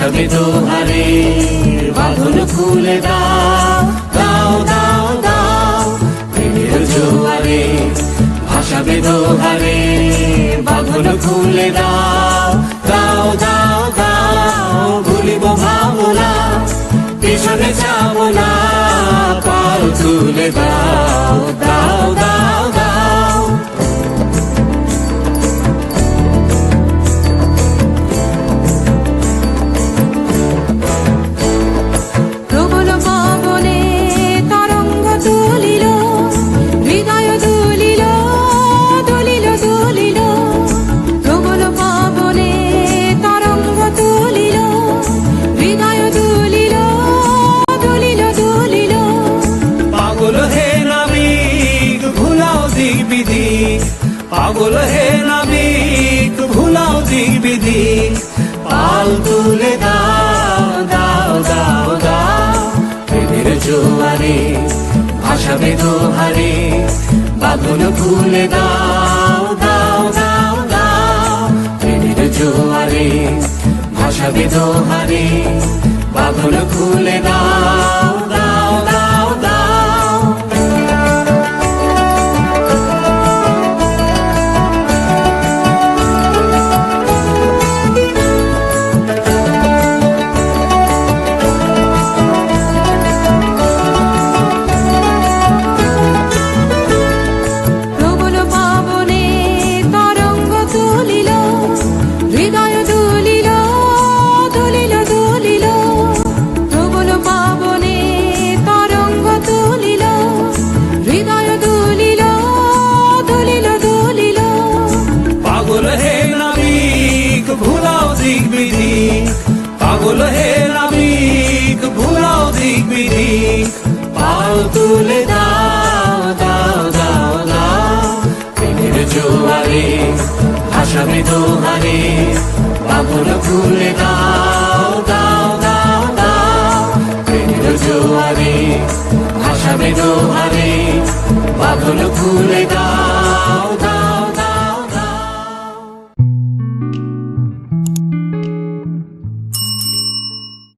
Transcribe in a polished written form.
ভাসাবে দোহারে, বাঁধন খুলে দাও, দাও দাও দাও। প্রেমের জোয়ারে ভাসাবে দোহারে, বাঁধন খুলে দাও, দাও দাও দাও। ভুলিব ভাবনা, পিছনে যাব না, পাল তুলে দাও, দাও দাও দাও। প্রবল পবনে তরঙ্গ তুলিল, হৃদয় দুলিল, দুলিল দুলিল। প্রবল পবনে তরঙ্গ তুলিল, হৃদয় দুলিল, দুলিল দুলিল। পাগল হে নাবিক ভুলাও দিক বিদিক, পাগল হে নাবিক ভুলাও দিক বিদিক। পাল তুলে দাও, দাও দাও দাও। প্রেমের জোয়ারে ভাসাবে দোহারে, বাঁধন খুলে দাও, দাও দাও দাও। প্রেমের জোয়ারে ভাসাবে দোহারে, বাঁধন খুলে দাও, দাও দাও দাও। প্রবল পবনে তরঙ্গ তুলিল, হৃদয় দুলিল, দুলিল দুলিল। প্রবল পবনে তরঙ্গ তুলিল, হৃদয় দুলিল, দুলিল দুলিল। পাগল হে নাবিক ভুলাও দিক বিদিক, পাগল হে নাবিক ভুলাও দিক বিদিক। পাল তুলে দাও, দাও দাও দাও। প্রেমের জোয়ারে ভাসাবে দোহারে, বাঁধন খুলে দাও, দাও দাও দাও। প্রেমের জোয়ারে ভাসাবে দোহারে, বাঁধন খুলে দাও।